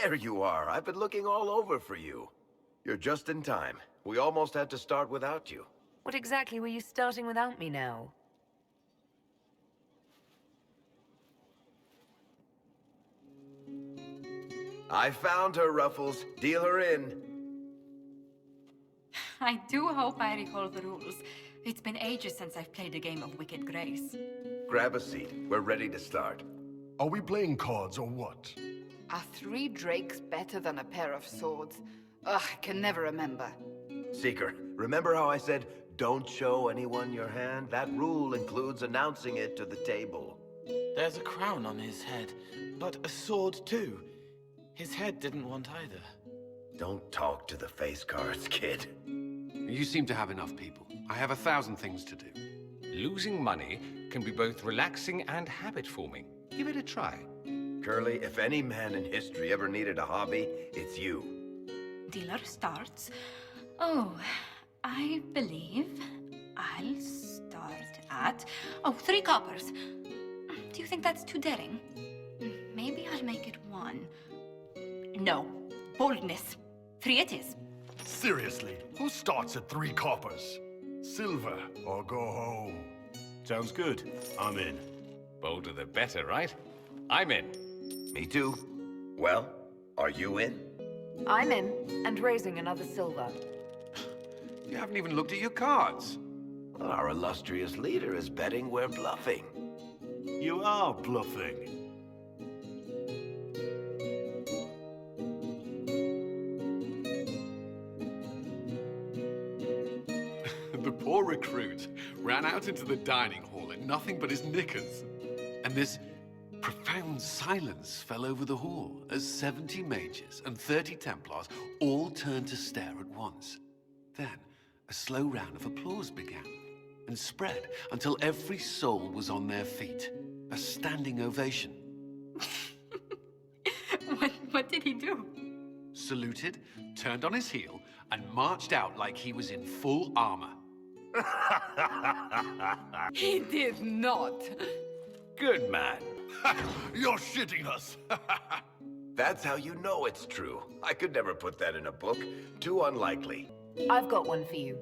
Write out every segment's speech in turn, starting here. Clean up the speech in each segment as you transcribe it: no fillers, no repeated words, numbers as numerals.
There you are. I've been looking all over for you. You're just in time. We almost had to start without you. What exactly were you starting without me now? I found her, Ruffles. Deal her in. I do hope I recall the rules. It's been ages since I've played a game of Wicked Grace. Grab a seat. We're ready to start. Are we playing cards or what? Are 3 drakes better than a pair of swords? Ugh, I can never remember. Seeker, remember how I said, don't show anyone your hand? That rule includes announcing it to the table. There's a crown on his head, but a sword too. His head didn't want either. Don't talk to the face cards, kid. You seem to have enough people. I have 1,000 things to do. Losing money can be both relaxing and habit-forming. Give it a try. Curly, if any man in history ever needed a hobby, it's you. Dealer starts. Oh, I believe I'll start at... Oh, 3 coppers. Do you think that's too daring? Maybe I'll make it 1. No. Boldness. 3 it is. Seriously, who starts at 3 coppers? Silver or go home? Sounds good. I'm in. Bolder the better, right? I'm in. Me too. Well, are you in? I'm in, and raising another silver. You haven't even looked at your cards. Well, our illustrious leader is betting we're bluffing. You are bluffing. The poor recruit ran out into the dining hall in nothing but his knickers. And this profound silence fell over the hall as 70 mages and 30 Templars all turned to stare at once. Then, a slow round of applause began and spread until every soul was on their feet. A standing ovation. What did he do? Saluted, turned on his heel, and marched out like he was in full armor. He did not. Good man. You're shitting us! That's how you know it's true. I could never put that in a book. Too unlikely. I've got one for you.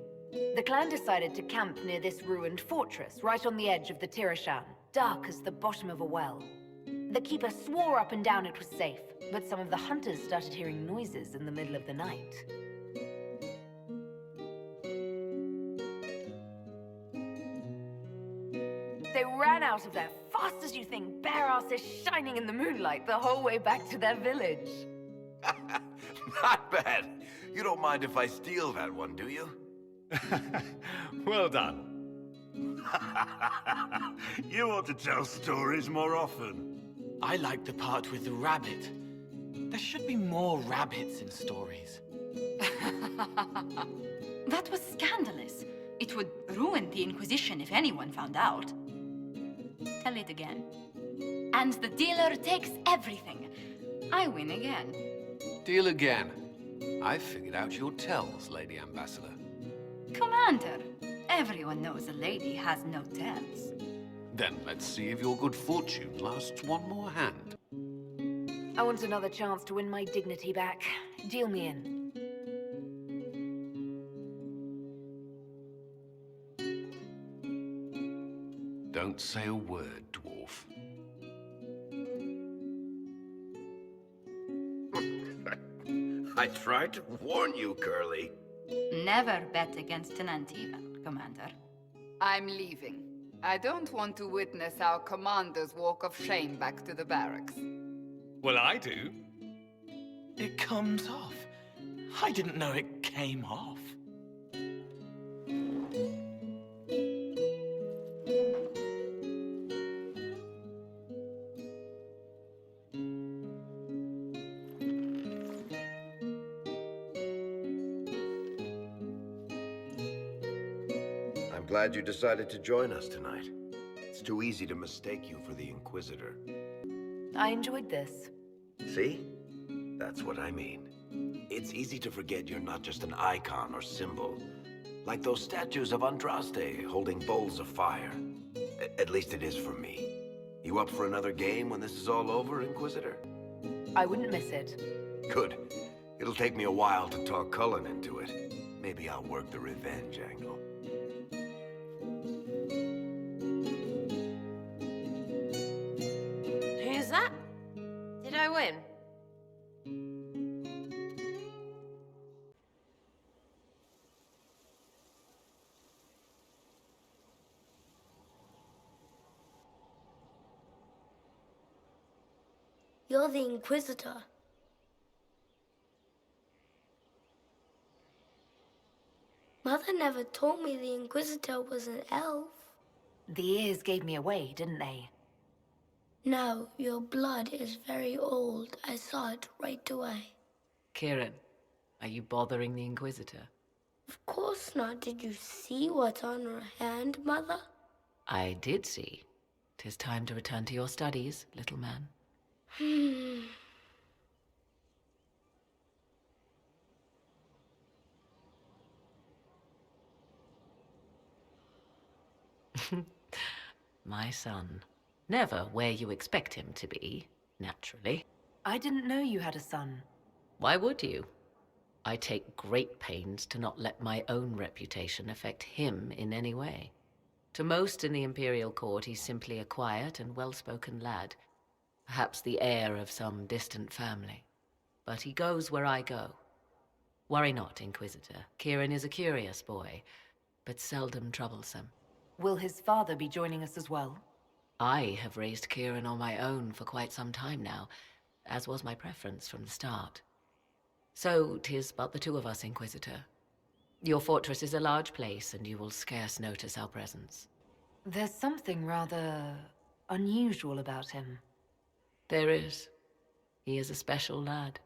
The clan decided to camp near this ruined fortress, right on the edge of the Tirashan, dark as the bottom of a well. The keeper swore up and down it was safe, but some of the hunters started hearing noises in the middle of the night. They ran out of there fast as you think, bare asses shining in the moonlight the whole way back to their village. Not bad. You don't mind if I steal that one, do you? Well done. You ought to tell stories more often. I like the part with the rabbit. There should be more rabbits in stories. That was scandalous. It would ruin the Inquisition if anyone found out. Tell it again. And the dealer takes everything. I win again. Deal again. I figured out your tells, Lady Ambassador. Commander, everyone knows a lady has no tells. Then let's see if your good fortune lasts one more hand. I want another chance to win my dignity back. Deal me in. Don't say a word, dwarf. I tried to warn you, Curly. Never bet against an Antivan, Commander. I'm leaving. I don't want to witness our commander's walk of shame back to the barracks. Well, I do. It comes off. I didn't know it came off. I'm glad you decided to join us tonight. It's too easy to mistake you for the Inquisitor. I enjoyed this. See? That's what I mean. It's easy to forget you're not just an icon or symbol. Like those statues of Andraste holding bowls of fire. At least it is for me. You up for another game when this is all over, Inquisitor? I wouldn't miss it. Good. It'll take me a while to talk Cullen into it. Maybe I'll work the revenge angle. Who's that? Did I win? You're the Inquisitor. Mother never told me the Inquisitor was an elf. The ears gave me away, didn't they? No, your blood is very old. I saw it right away. Kieran, are you bothering the Inquisitor? Of course not. Did you see what's on her hand, Mother? I did see. 'Tis time to return to your studies, little man. My son. Never where you expect him to be, naturally. I didn't know you had a son. Why would you? I take great pains to not let my own reputation affect him in any way. To most in the Imperial Court, he's simply a quiet and well-spoken lad, perhaps the heir of some distant family. But he goes where I go. Worry not, Inquisitor. Kieran is a curious boy, but seldom troublesome. Will his father be joining us as well? I have raised Kieran on my own for quite some time now, as was my preference from the start. So 'tis but the two of us, Inquisitor. Your fortress is a large place, and you will scarce notice our presence. There's something rather unusual about him. There is. He is a special lad.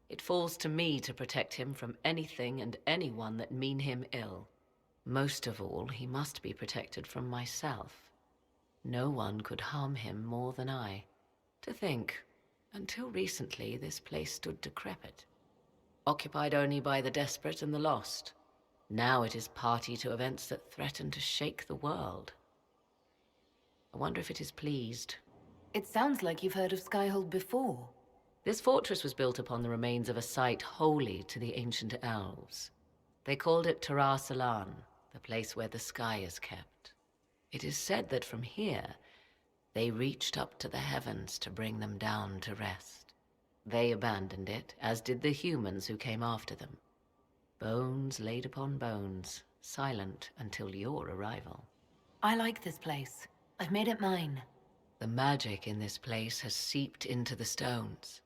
It falls to me to protect him from anything and anyone that mean him ill. Most of all, he must be protected from myself. No one could harm him more than I. To think, until recently, this place stood decrepit, occupied only by the desperate and the lost. Now it is party to events that threaten to shake the world. I wonder if it is pleased. It sounds like you've heard of Skyhold before. This fortress was built upon the remains of a site holy to the ancient elves. They called it Tarar Salan, the place where the sky is kept. It is said that from here, they reached up to the heavens to bring them down to rest. They abandoned it, as did the humans who came after them. Bones laid upon bones, silent until your arrival. I like this place. I've made it mine. The magic in this place has seeped into the stones,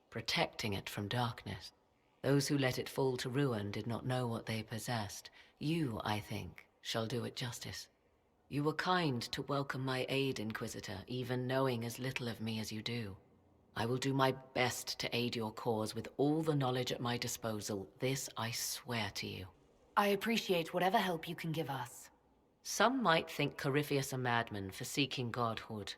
protecting it from darkness. Those who let it fall to ruin did not know what they possessed. You, I think, shall do it justice. You were kind to welcome my aid, Inquisitor, even knowing as little of me as you do. I will do my best to aid your cause with all the knowledge at my disposal. This I swear to you. I appreciate whatever help you can give us. Some might think Corypheus a madman for seeking godhood.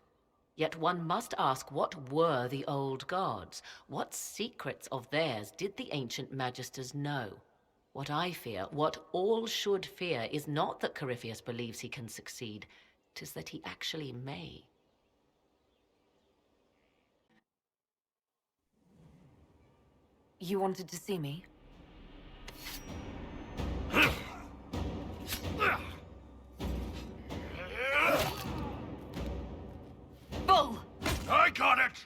Yet one must ask, what were the old gods? What secrets of theirs did the ancient magisters know? What I fear, what all should fear, is not that Corypheus believes he can succeed. 'Tis that he actually may. You wanted to see me? Bull! I got it!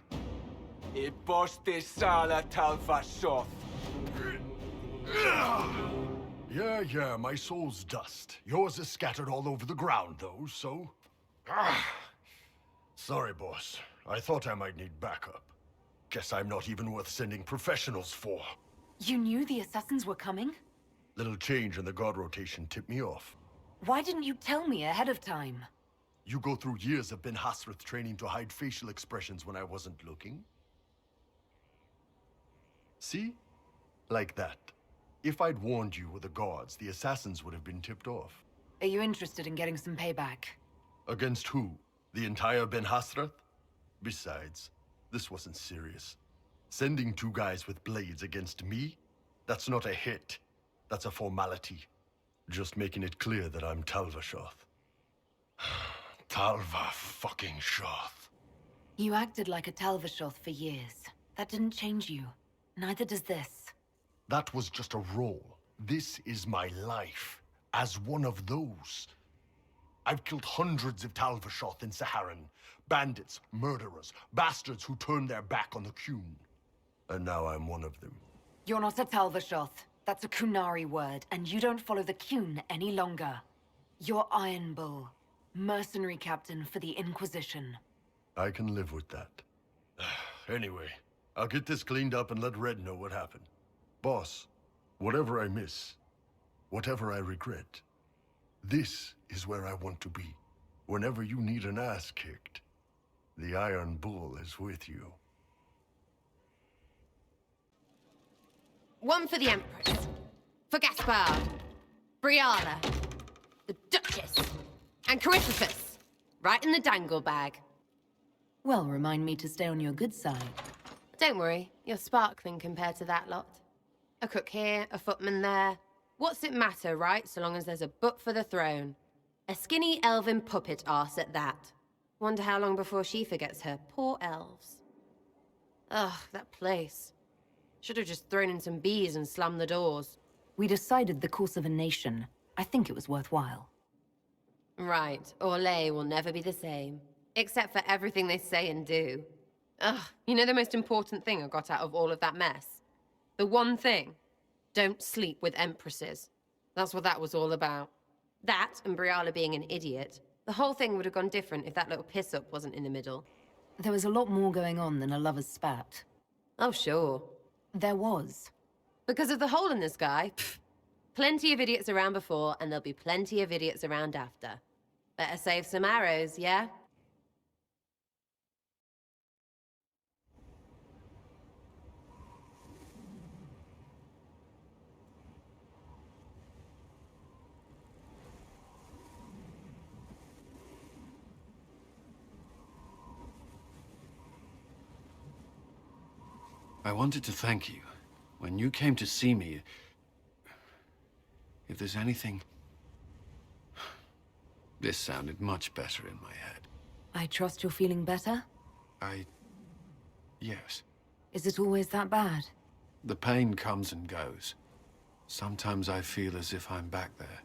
Yeah, my soul's dust. Yours is scattered all over the ground, though, so... Sorry, boss. I thought I might need backup. Guess I'm not even worth sending professionals for. You knew the assassins were coming? Little change in the god rotation tipped me off. Why didn't you tell me ahead of time? You go through years of Ben Hasrath training to hide facial expressions when I wasn't looking. See? Like that. If I'd warned you were the gods, the assassins would have been tipped off. Are you interested in getting some payback? Against who? The entire Ben Hasrath? Besides, this wasn't serious. Sending two guys with blades against me? That's not a hit. That's a formality. Just making it clear that I'm Talvashoth. Talva fucking Shoth. You acted like a Talvashoth for years. That didn't change you. Neither does this. That was just a role. This is my life, as one of those. I've killed hundreds of Talvashoth in Saharan. Bandits, murderers, bastards who turned their back on the Qun. And now I'm one of them. You're not a Talvashoth. That's a Kunari word, and you don't follow the Qun any longer. You're Iron Bull, mercenary captain for the Inquisition. I can live with that. Anyway, I'll get this cleaned up and let Red know what happened. Boss, whatever I miss, whatever I regret, this is where I want to be. Whenever you need an ass kicked, the Iron Bull is with you. One for the Empress. For Gaspard. Briala. The Duchess. And Coryphophus. Right in the dangle bag. Well, remind me to stay on your good side. Don't worry, you're sparkling compared to that lot. A cook here, a footman there. What's it matter, right, so long as there's a butt for the throne? A skinny elven puppet arse at that. Wonder how long before she forgets her poor elves. Ugh, that place. Should have just thrown in some bees and slammed the doors. We decided the course of a nation. I think it was worthwhile. Right, Orlais will never be the same. Except for everything they say and do. Ugh, you know the most important thing I got out of all of that mess? The one thing. Don't sleep with empresses. That's what that was all about. That, and Briala being an idiot. The whole thing would have gone different if that little piss-up wasn't in the middle. There was a lot more going on than a lover's spat. Oh, sure. There was. Because of the hole in the sky, pfft. Plenty of idiots around before, and there'll be plenty of idiots around after. Better save some arrows, yeah? I wanted to thank you. When you came to see me, if there's anything... This sounded much better in my head. I trust you're feeling better? Yes. Is it always that bad? The pain comes and goes. Sometimes I feel as if I'm back there.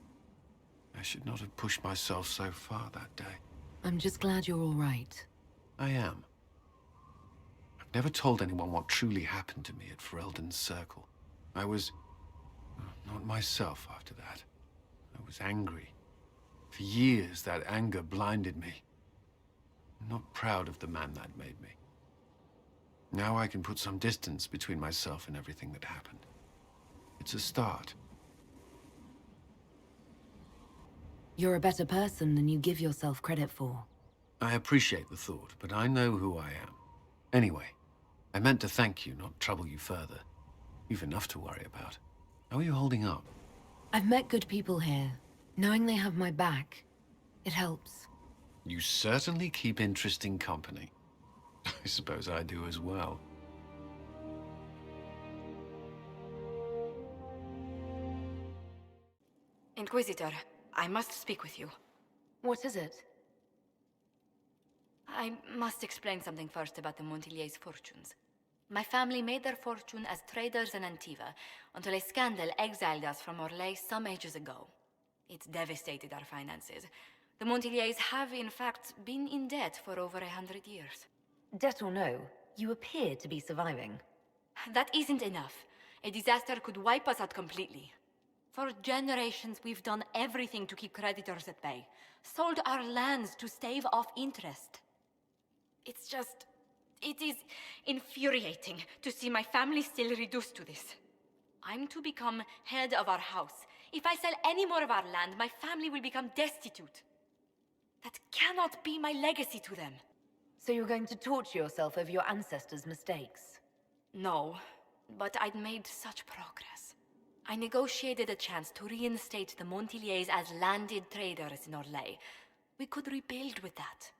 I should not have pushed myself so far that day. I'm just glad you're all right. I am. I've never told anyone what truly happened to me at Ferelden's Circle. I was... not myself after that. I was angry. For years, that anger blinded me. I'm not proud of the man that made me. Now I can put some distance between myself and everything that happened. It's a start. You're a better person than you give yourself credit for. I appreciate the thought, but I know who I am. Anyway, I meant to thank you, not trouble you further. You've enough to worry about. How are you holding up? I've met good people here. Knowing they have my back, it helps. You certainly keep interesting company. I suppose I do as well. Inquisitor, I must speak with you. What is it? I must explain something first about the Montiliers' fortunes. My family made their fortune as traders in Antiva, until a scandal exiled us from Orlais some ages ago. It devastated our finances. The Montiliers have, in fact, been in debt for over 100 years. Debt or no, you appear to be surviving. That isn't enough. A disaster could wipe us out completely. For generations, we've done everything to keep creditors at bay. Sold our lands to stave off interest. It's just... it is infuriating to see my family still reduced to this. I'm to become head of our house. If I sell any more of our land, my family will become destitute. That cannot be my legacy to them. So you're going to torture yourself over your ancestors' mistakes? No, but I'd made such progress. I negotiated a chance to reinstate the Montiliers as landed traders in Orlais. We could rebuild with that.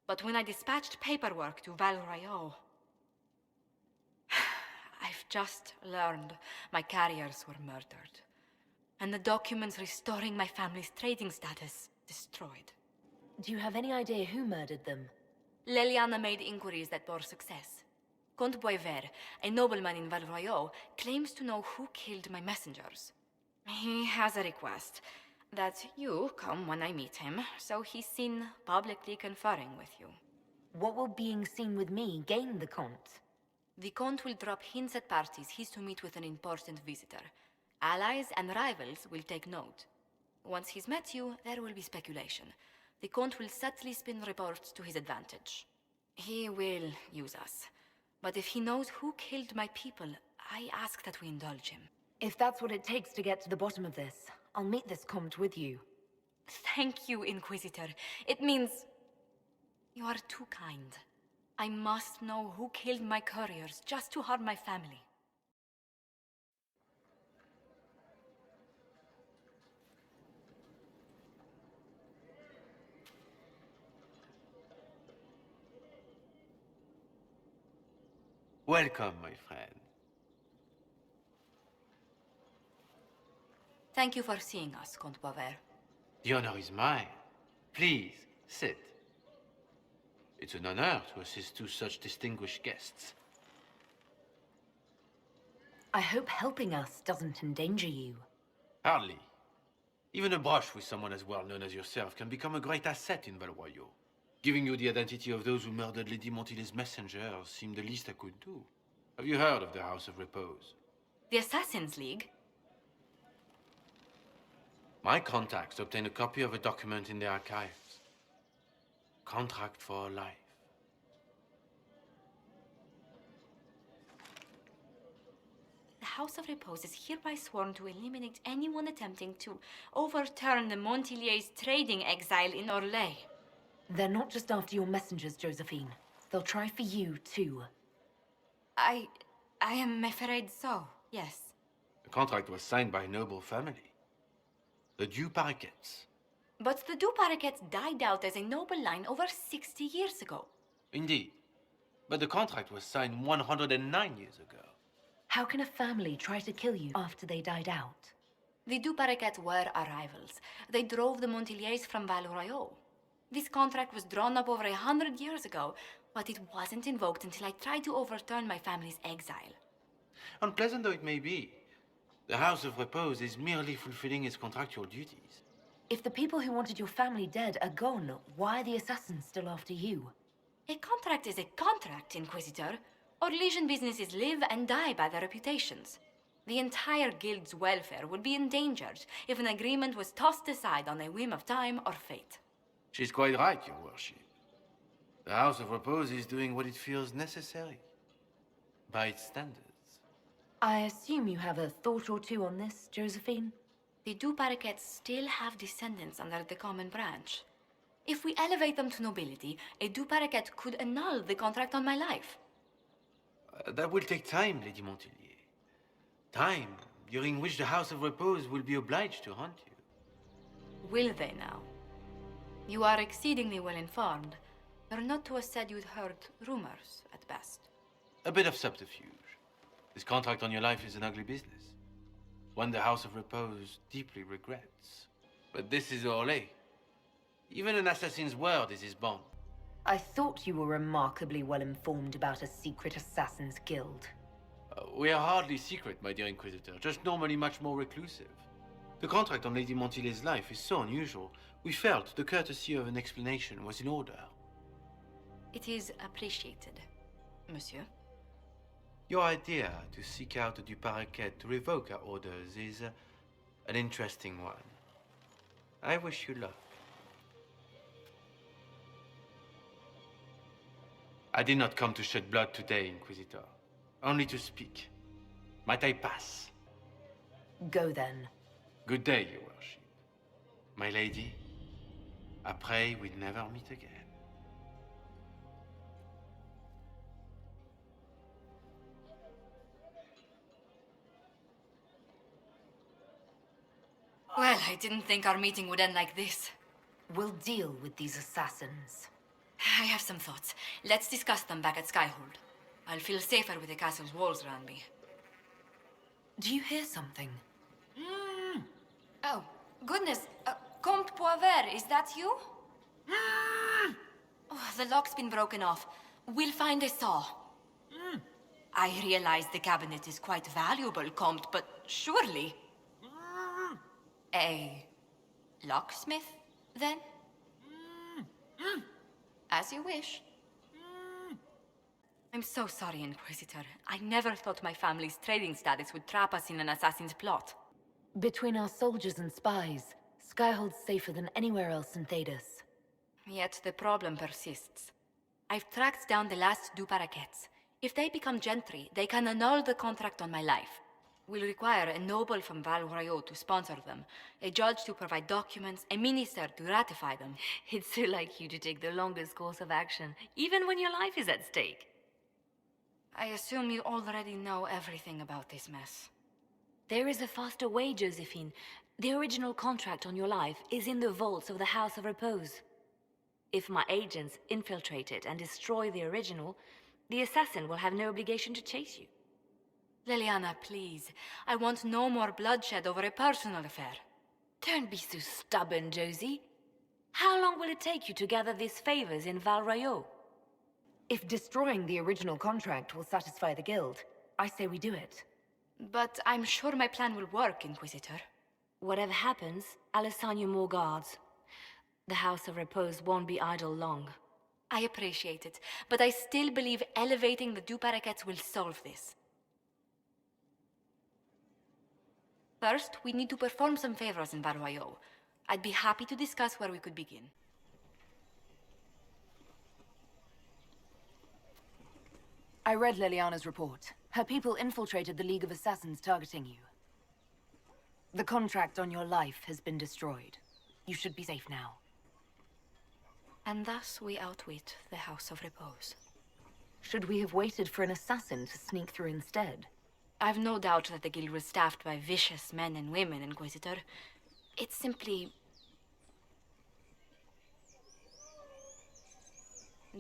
But when I dispatched paperwork to Val Royeaux, I've just learned my carriers were murdered. And the documents restoring my family's trading status destroyed. Do you have any idea who murdered them? Leliana made inquiries that bore success. Comte Boisvert, a nobleman in Valroyot, claims to know who killed my messengers. He has a request that you come when I meet him, so he's seen publicly conferring with you. What will being seen with me gain the Comte? The Comte will drop hints at parties he's to meet with an important visitor. Allies and rivals will take note. Once he's met you, there will be speculation. The Comte will subtly spin reports to his advantage. He will use us. But if he knows who killed my people, I ask that we indulge him. If that's what it takes to get to the bottom of this, I'll meet this Comte with you. Thank you, Inquisitor. It means... you are too kind. I must know who killed my couriers just to harm my family. Welcome, my friend. Thank you for seeing us, Comte Boisvert. The honor is mine. Please, sit. It's an honor to assist two such distinguished guests. I hope helping us doesn't endanger you. Hardly. Even a brush with someone as well known as yourself can become a great asset in Valroyot. Giving you the identity of those who murdered Lady Montily's messengers seemed the least I could do. Have you heard of the House of Repose? The Assassin's League? My contacts obtained a copy of a document in the archives. Contract for life. The House of Repose is hereby sworn to eliminate anyone attempting to overturn the Montiliers' trading exile in Orlais. They're not just after your messengers, Josephine. They'll try for you, too. I am afraid so, yes. The contract was signed by a noble family. The Du Paraquets. But the Du Paraquets died out as a noble line over 60 years ago. Indeed. But the contract was signed 109 years ago. How can a family try to kill you after they died out? The Du Paraquets were our rivals. They drove the Montiliers from Valroyot. This contract was drawn up over 100 years ago, but it wasn't invoked until I tried to overturn my family's exile. Unpleasant though it may be, the House of Repose is merely fulfilling its contractual duties. If the people who wanted your family dead are gone, why are the assassins still after you? A contract is a contract, Inquisitor. Orlesian businesses live and die by their reputations. The entire guild's welfare would be endangered if an agreement was tossed aside on a whim of time or fate. She's quite right, Your Worship. The House of Repose is doing what it feels necessary, by its standards. I assume you have a thought or two on this, Josephine? The Du Paraquets still have descendants under the common branch. If we elevate them to nobility, a Du Paraquet could annul the contract on my life. That will take time, Lady Montilier. Time during which the House of Repose will be obliged to hunt you. Will they now? You are exceedingly well informed. You're not to have said you'd heard rumors, at best. A bit of subterfuge. This contract on your life is an ugly business. One the House of Repose deeply regrets. But this is Orlais. Even an assassin's word is his bond. I thought you were remarkably well informed about a secret assassins guild. We are hardly secret, my dear Inquisitor, just normally much more reclusive. The contract on Lady Montilier's life is so unusual, we felt the courtesy of an explanation was in order. It is appreciated, monsieur. Your idea to seek out the Du Paraquet to revoke our orders is an interesting one. I wish you luck. I did not come to shed blood today, Inquisitor. Only to speak. Might I pass? Go then. Good day, Your Worship. My lady, I pray we'll never meet again. Well, I didn't think our meeting would end like this. We'll deal with these assassins. I have some thoughts. Let's discuss them back at Skyhold. I'll feel safer with the castle's walls around me. Do you hear something? Oh, goodness. Comte Boisvert, is that you? Oh, the lock's been broken off. We'll find a saw. I realize the cabinet is quite valuable, Comte, but surely... A locksmith, then? As you wish. I'm so sorry, Inquisitor. I never thought my family's trading status would trap us in an assassin's plot. Between our soldiers and spies, Skyhold's safer than anywhere else in Thedas. Yet the problem persists. I've tracked down the last two parakeets. If they become gentry, they can annul the contract on my life. We'll require a noble from Val Royaux to sponsor them, a judge to provide documents, a minister to ratify them. It's so like you to take the longest course of action, even when your life is at stake. I assume you already know everything about this mess. There is a faster way, Josephine. The original contract on your life is in the vaults of the House of Repose. If my agents infiltrate it and destroy the original, the assassin will have no obligation to chase you. Leliana, please. I want no more bloodshed over a personal affair. Don't be so stubborn, Josie. How long will it take you to gather these favors in Val Royaux? If destroying the original contract will satisfy the Guild, I say we do it. But I'm sure my plan will work, Inquisitor. Whatever happens, I'll assign you more guards. The House of Repose won't be idle long. I appreciate it, but I still believe elevating the two parakeets will solve this. First, we need to perform some favors in Val Royaux. I'd be happy to discuss where we could begin. I read Leliana's report. Her people infiltrated the League of Assassins targeting you. The contract on your life has been destroyed. You should be safe now. And thus we outwit the House of Repose. Should we have waited for an assassin to sneak through instead? I've no doubt that the Guild was staffed by vicious men and women, Inquisitor. It's simply...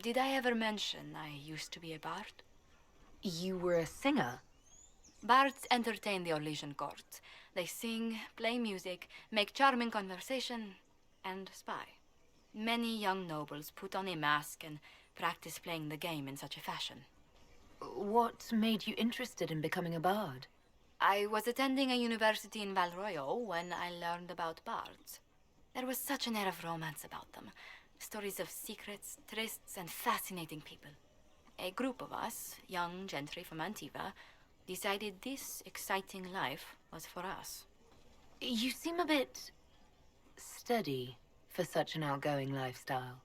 Did I ever mention I used to be a bard? You were a singer? Bards entertain the Orlesian court. They sing, play music, make charming conversation, and spy. Many young nobles put on a mask and practice playing the game in such a fashion. What made you interested in becoming a bard? I was attending a university in Val Royaux when I learned about bards. There was such an air of romance about them. Stories of secrets, trysts, and fascinating people. A group of us, young gentry from Antiva, decided this exciting life was for us. You seem a bit... steady for such an outgoing lifestyle.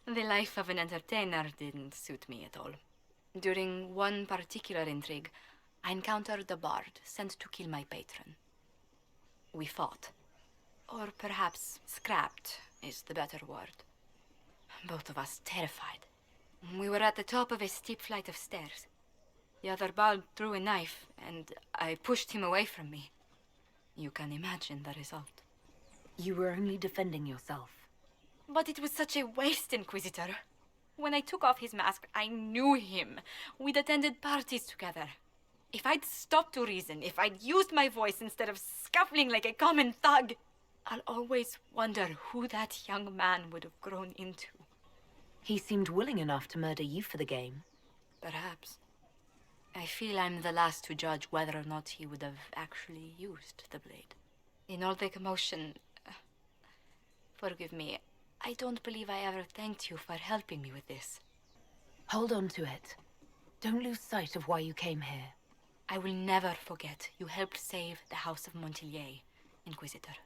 The life of an entertainer didn't suit me at all. During one particular intrigue, I encountered a bard sent to kill my patron. We fought. Or perhaps scrapped is the better word. Both of us terrified. We were at the top of a steep flight of stairs. The other bard drew a knife, and I pushed him away from me. You can imagine the result. You were only defending yourself. But it was such a waste, Inquisitor. When I took off his mask, I knew him. We'd attended parties together. If I'd stopped to reason, if I'd used my voice instead of scuffling like a common thug, I'll always wonder who that young man would have grown into. He seemed willing enough to murder you for the game. Perhaps. I feel I'm the last to judge whether or not he would have actually used the blade. In all the commotion... forgive me, I don't believe I ever thanked you for helping me with this. Hold on to it. Don't lose sight of why you came here. I will never forget you helped save the House of Montilyet, Inquisitor.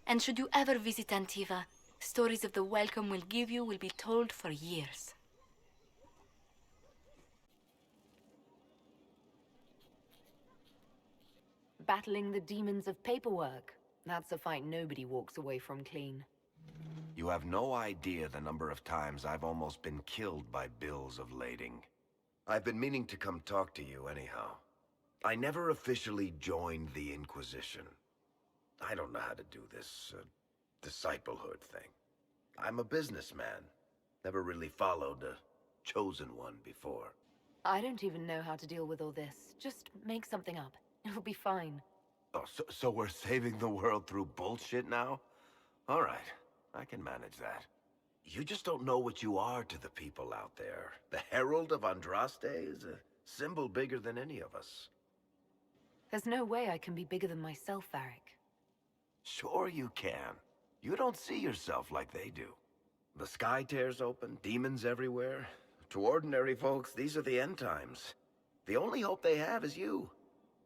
And should you ever visit Antiva, stories of the welcome we'll give you will be told for years. Battling the demons of paperwork. That's a fight nobody walks away from clean. You have no idea the number of times I've almost been killed by bills of lading. I've been meaning to come talk to you anyhow. I never officially joined the Inquisition. I don't know how to do this, disciplehood thing. I'm a businessman. Never really followed a chosen one before. I don't even know how to deal with all this. Just make something up. It'll be fine. Oh, so we're saving the world through bullshit now? All right, I can manage that. You just don't know what you are to the people out there. The Herald of Andraste is a symbol bigger than any of us. There's no way I can be bigger than myself, Varric. Sure you can. You don't see yourself like they do. The sky tears open, demons everywhere. To ordinary folks, these are the end times. The only hope they have is you.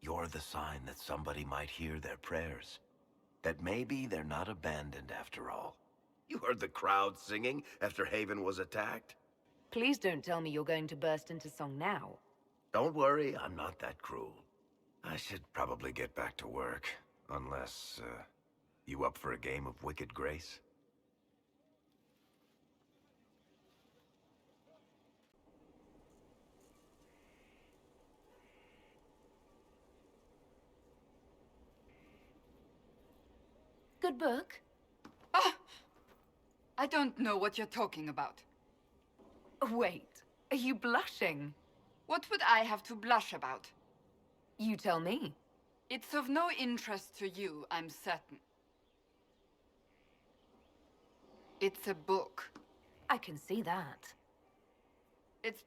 You're the sign that somebody might hear their prayers. That maybe they're not abandoned after all. You heard the crowd singing after Haven was attacked? Please don't tell me you're going to burst into song now. Don't worry, I'm not that cruel. I should probably get back to work. Unless, you up for a game of Wicked Grace? Good book? Ah! I don't know what you're talking about. Wait, are you blushing? What would I have to blush about? You tell me. It's of no interest to you, I'm certain. It's a book. I can see that. It's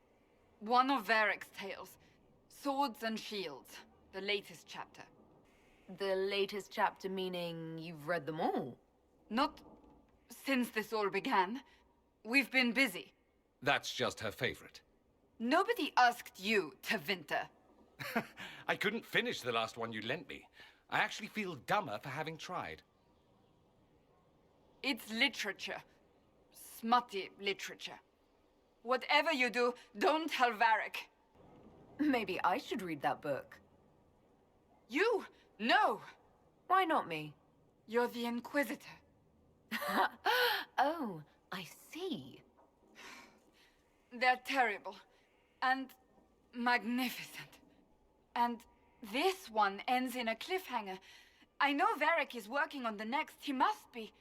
one of Varric's tales. Swords and Shields. The latest chapter. The latest chapter meaning you've read them all? Not since this all began. We've been busy. That's just her favorite. Nobody asked you to winter. I couldn't finish the last one you lent me. I actually feel dumber for having tried. It's literature. Smutty literature. Whatever you do, don't tell Varric. Maybe I should read that book. You? No! Why not me? You're the Inquisitor. Oh, I see. They're terrible. And magnificent. And this one ends in a cliffhanger. I know Varric is working on the next. He must be.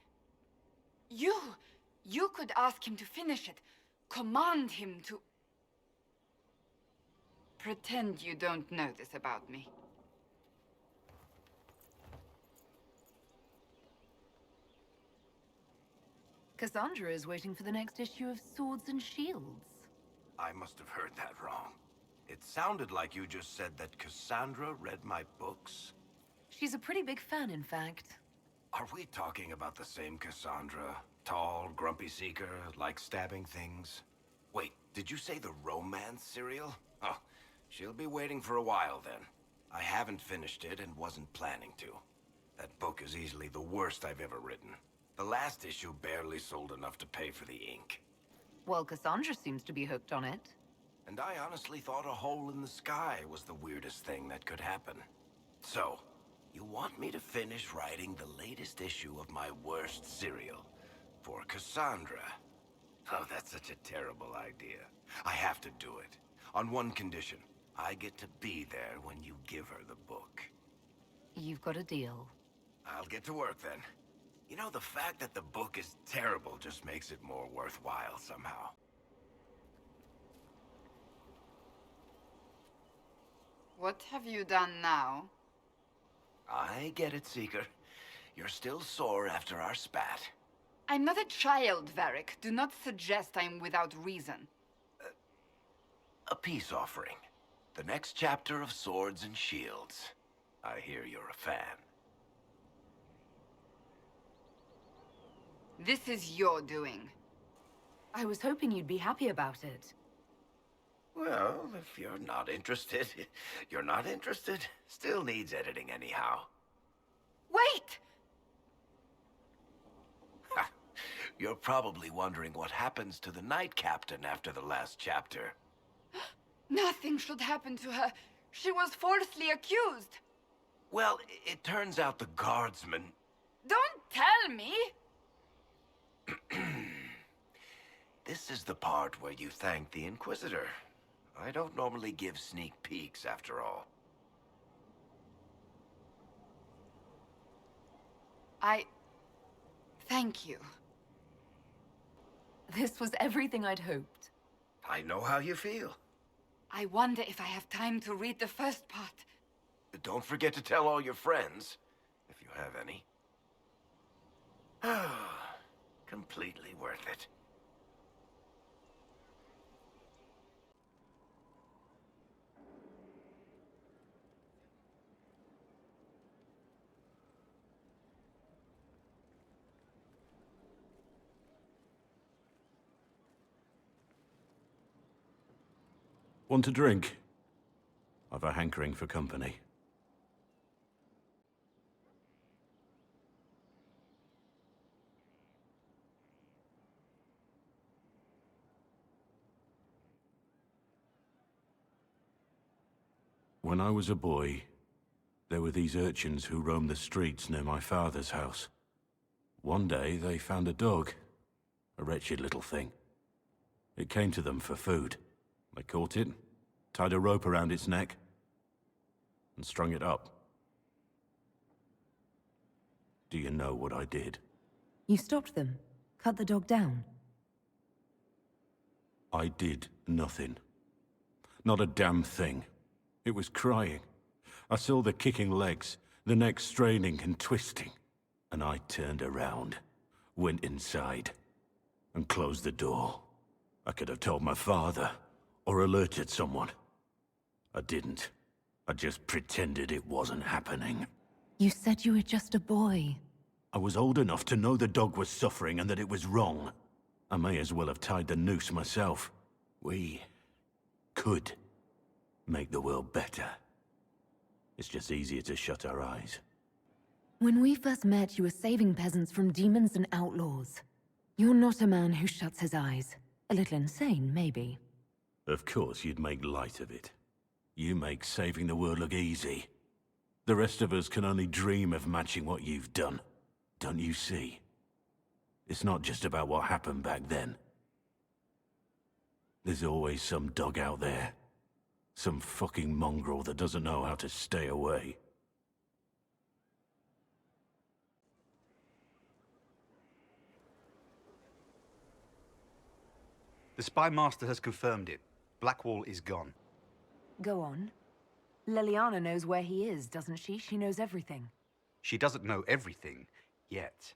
You could ask him to finish it. Command him to... Pretend you don't know this about me. Cassandra is waiting for the next issue of Swords and Shields. I must have heard that wrong. It sounded like you just said that Cassandra read my books. She's a pretty big fan, in fact. Are we talking about the same Cassandra? Tall, grumpy seeker, like stabbing things? Wait, did you say the romance serial? Oh, she'll be waiting for a while then. I haven't finished it and wasn't planning to. That book is easily the worst I've ever written. The last issue barely sold enough to pay for the ink. Well, Cassandra seems to be hooked on it. And I honestly thought a hole in the sky was the weirdest thing that could happen. So, you want me to finish writing the latest issue of my worst serial for Cassandra? Oh, that's such a terrible idea. I have to do it. On one condition. I get to be there when you give her the book. You've got a deal. I'll get to work then. You know, the fact that the book is terrible just makes it more worthwhile somehow. What have you done now? I get it, Seeker. You're still sore after our spat. I'm not a child, Varric. Do not suggest I'm without reason. A peace offering. The next chapter of Swords and Shields. I hear you're a fan. This is your doing. I was hoping you'd be happy about it. Well, if you're not interested, you're not interested. Still needs editing anyhow. Wait! You're probably wondering what happens to the Knight Captain after the last chapter. Nothing should happen to her. She was falsely accused. Well, it turns out the guardsman... Don't tell me! This is the part where you thank the Inquisitor. I don't normally give sneak peeks, after all. Thank you. This was everything I'd hoped. I know how you feel. I wonder if I have time to read the first part. Don't forget to tell all your friends, if you have any. Completely worth it. Want a drink? I've a hankering for company. When I was a boy, there were these urchins who roamed the streets near my father's house. One day, they found a dog. A wretched little thing. It came to them for food. They caught it, tied a rope around its neck, and strung it up. Do you know what I did? You stopped them? Cut the dog down? I did nothing. Not a damn thing. It was crying. I saw the kicking legs, the neck straining and twisting. And I turned around, went inside, and closed the door. I could have told my father, or alerted someone. I didn't. I just pretended it wasn't happening. You said you were just a boy. I was old enough to know the dog was suffering and that it was wrong. I may as well have tied the noose myself. We could make the world better. It's just easier to shut our eyes. When we first met, you were saving peasants from demons and outlaws. You're not a man who shuts his eyes. A little insane, maybe. Of course you'd make light of it. You make saving the world look easy. The rest of us can only dream of matching what you've done. Don't you see? It's not just about what happened back then. There's always some dog out there. Some fucking mongrel that doesn't know how to stay away. The Spy Master has confirmed it. Blackwall is gone. Go on. Leliana knows where he is, doesn't she? She knows everything. She doesn't know everything, yet.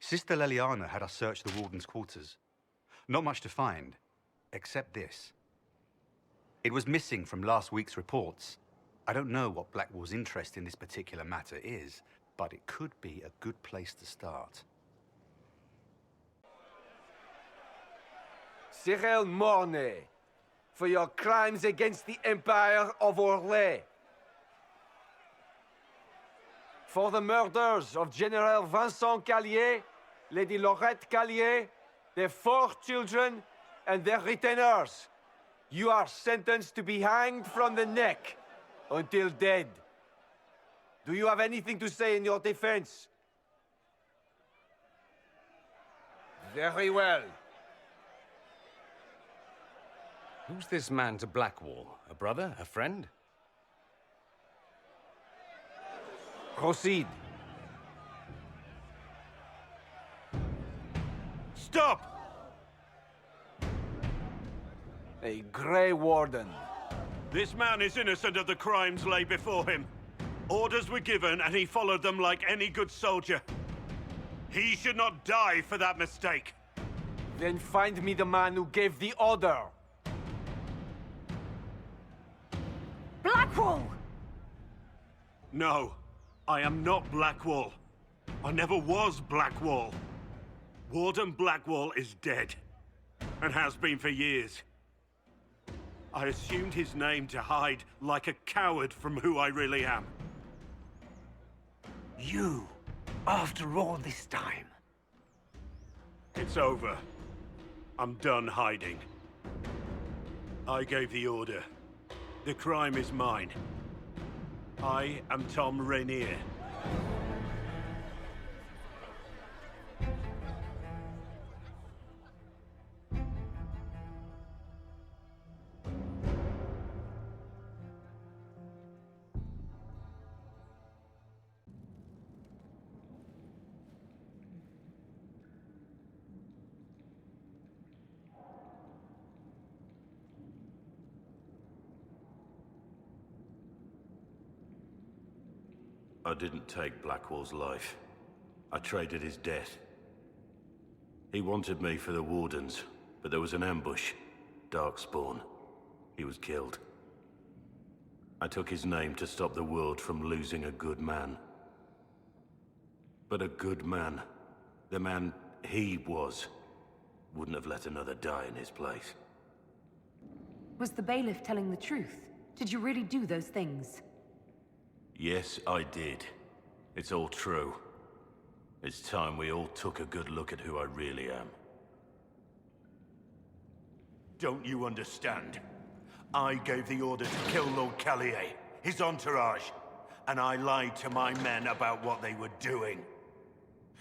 Sister Leliana had us search the Warden's quarters. Not much to find, except this. It was missing from last week's reports. I don't know what Blackwall's interest in this particular matter is, but it could be a good place to start. Cyril Mornay, for your crimes against the Empire of Orlais. For the murders of General Vincent Callier, Lady Laurette Callier, their 4 children, and their retainers. You are sentenced to be hanged from the neck until dead. Do you have anything to say in your defense? Very well. Who's this man to Blackwall? A brother? A friend? Proceed. Stop! A Grey Warden. This man is innocent of the crimes laid before him. Orders were given and he followed them like any good soldier. He should not die for that mistake. Then find me the man who gave the order. Blackwall! No, I am not Blackwall. I never was Blackwall. Warden Blackwall is dead, and has been for years. I assumed his name to hide like a coward from who I really am. You, after all this time. It's over. I'm done hiding. I gave the order. The crime is mine. I am Tom Rainier. I didn't take Blackwall's life. I traded his death. He wanted me for the Wardens, but there was an ambush. Darkspawn. He was killed. I took his name to stop the world from losing a good man. But a good man, the man he was, wouldn't have let another die in his place. Was the bailiff telling the truth? Did you really do those things? Yes, I did. It's all true. It's time we all took a good look at who I really am. Don't you understand? I gave the order to kill Lord Callier, his entourage, and I lied to my men about what they were doing.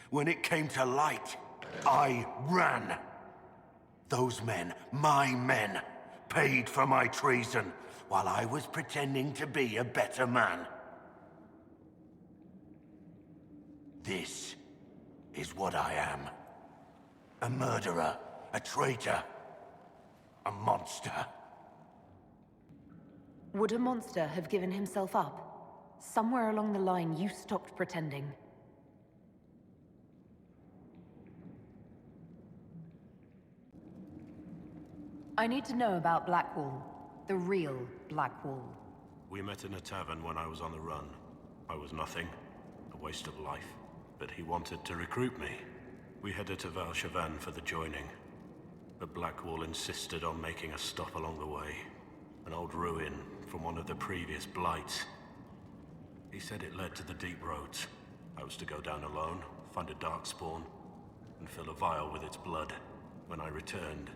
When it came to light, I ran. Those men, my men, paid for my treason, while I was pretending to be a better man. This is what I am. A murderer, a traitor, a monster. Would a monster have given himself up? Somewhere along the line, you stopped pretending. I need to know about Blackwall. The real Blackwall. We met in a tavern when I was on the run. I was nothing, a waste of life. But he wanted to recruit me. We headed to Valshavan for the joining. But Blackwall insisted on making a stop along the way. An old ruin from one of the previous blights. He said it led to the deep roads. I was to go down alone, find a dark spawn, and fill a vial with its blood. When I returned,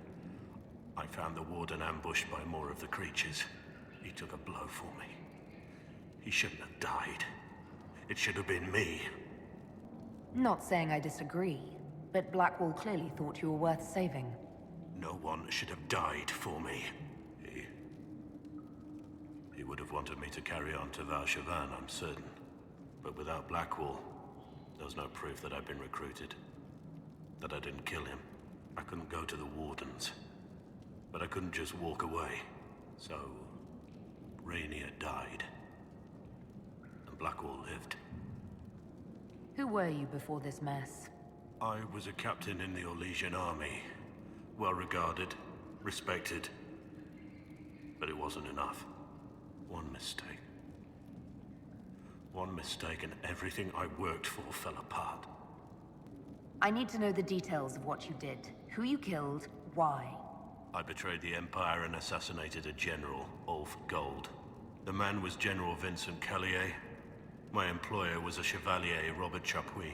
I found the warden ambushed by more of the creatures. He took a blow for me. He shouldn't have died. It should have been me. Not saying I disagree, but Blackwall clearly thought you were worth saving. No one should have died for me. He would have wanted me to carry on to Valshavan, I'm certain. But without Blackwall, there's no proof that I'd been recruited. That I didn't kill him. I couldn't go to the Wardens. But I couldn't just walk away. So, Rainier died. And Blackwall lived. Who were you before this mess? I was a captain in the Orlesian army. Well regarded, respected. But it wasn't enough. One mistake. One mistake and everything I worked for fell apart. I need to know the details of what you did. Who you killed, why. I betrayed the Empire and assassinated a general, all for gold. The man was General Vincent Callier. My employer was a Chevalier, Robert Chapuis.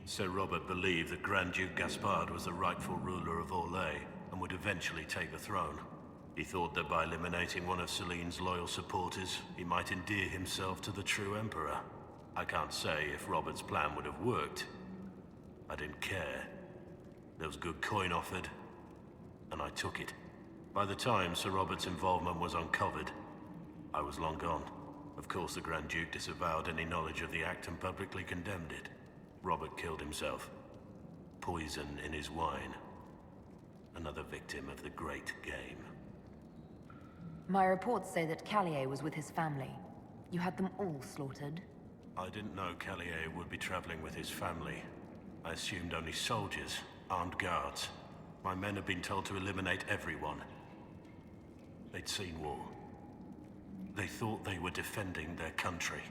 Sir Robert believed that Grand Duke Gaspard was the rightful ruler of Orlais and would eventually take the throne. He thought that by eliminating one of Celine's loyal supporters, he might endear himself to the true Emperor. I can't say if Robert's plan would have worked. I didn't care. There was good coin offered, and I took it. By the time Sir Robert's involvement was uncovered, I was long gone. Of course, the Grand Duke disavowed any knowledge of the act and publicly condemned it. Robert killed himself. Poison in his wine. Another victim of the great game. My reports say that Callier was with his family. You had them all slaughtered? I didn't know Callier would be traveling with his family. I assumed only soldiers, armed guards. My men had been told to eliminate everyone. They'd seen war. They thought they were defending their country.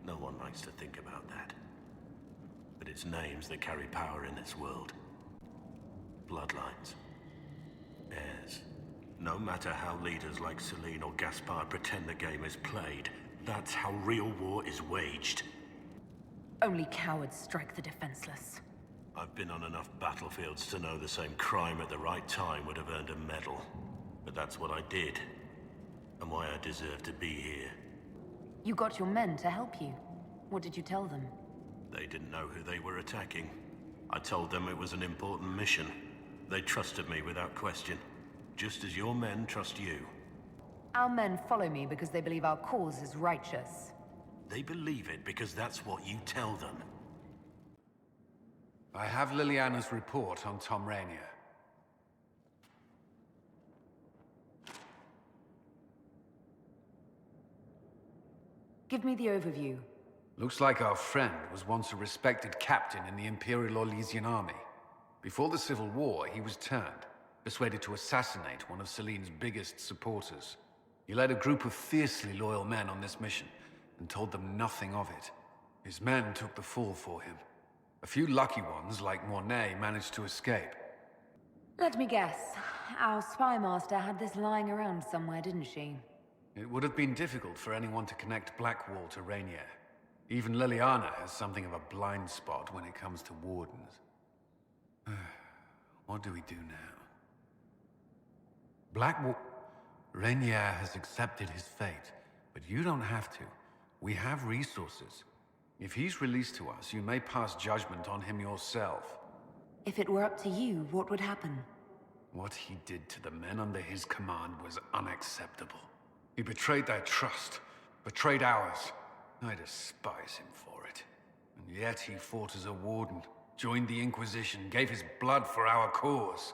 No one likes to think about that. But it's names that carry power in this world. Bloodlines. Heirs. No matter how leaders like Celine or Gaspard pretend the game is played, that's how real war is waged. Only cowards strike the defenseless. I've been on enough battlefields to know the same crime at the right time would have earned a medal. But that's what I did. And why I deserve to be here. You got your men to help you. What did you tell them? They didn't know who they were attacking. I told them it was an important mission. They trusted me without question. Just as your men trust you. Our men follow me because they believe our cause is righteous. They believe it because that's what you tell them. I have Liliana's report on Tom Rainier. Give me the overview. Looks like our friend was once a respected captain in the Imperial Orlesian army. Before the Civil War, he was turned, persuaded to assassinate one of Celine's biggest supporters. He led a group of fiercely loyal men on this mission, and told them nothing of it. His men took the fall for him. A few lucky ones, like Mornay, managed to escape. Let me guess. Our spy master had this lying around somewhere, didn't she? It would have been difficult for anyone to connect Blackwall to Rainier. Even Liliana has something of a blind spot when it comes to wardens. What do we do now? Blackwall... Rainier has accepted his fate, but you don't have to. We have resources. If he's released to us, you may pass judgment on him yourself. If it were up to you, what would happen? What he did to the men under his command was unacceptable. He betrayed their trust, betrayed ours. I despise him for it. And yet he fought as a warden, joined the Inquisition, gave his blood for our cause.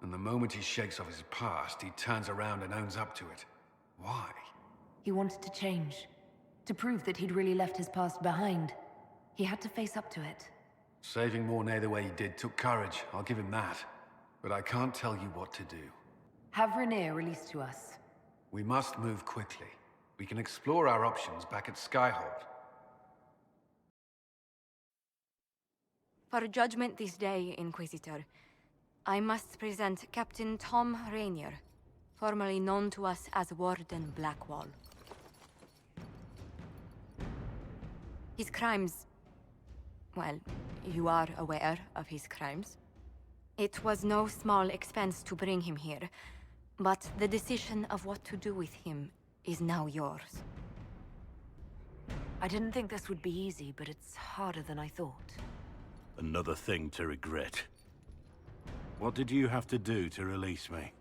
And the moment he shakes off his past, he turns around and owns up to it. Why? He wanted to change. To prove that he'd really left his past behind. He had to face up to it. Saving Mornay the way he did took courage, I'll give him that. But I can't tell you what to do. Have Rainier released to us. We must move quickly. We can explore our options back at Skyhold. For judgment this day, Inquisitor, I must present Captain Tom Rainier, formerly known to us as Warden Blackwall. His crimes... well, you are aware of his crimes. It was no small expense to bring him here, but the decision of what to do with him is now yours. I didn't think this would be easy, but it's harder than I thought. Another thing to regret. What did you have to do to release me?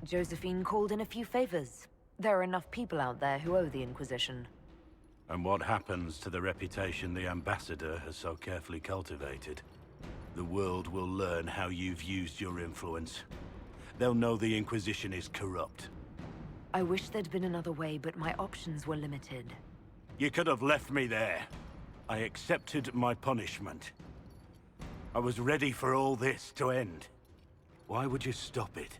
Josephine called in a few favors. There are enough people out there who owe the Inquisition. And what happens to the reputation the Ambassador has so carefully cultivated? The world will learn how you've used your influence. They'll know the Inquisition is corrupt. I wish there'd been another way, but my options were limited. You could have left me there. I accepted my punishment. I was ready for all this to end. Why would you stop it?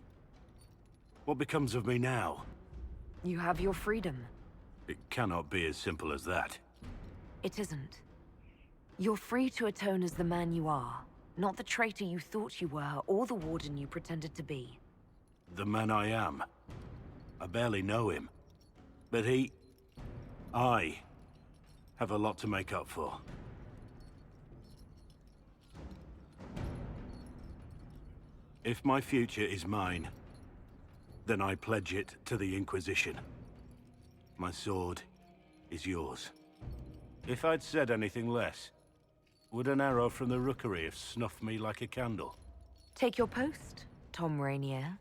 What becomes of me now? You have your freedom. It cannot be as simple as that. It isn't. You're free to atone as the man you are, not the traitor you thought you were, or the warden you pretended to be. The man I am. I barely know him. But I have a lot to make up for. If my future is mine, then I pledge it to the Inquisition. My sword is yours. If I'd said anything less, would an arrow from the rookery have snuffed me like a candle? Take your post, Tom Rainier.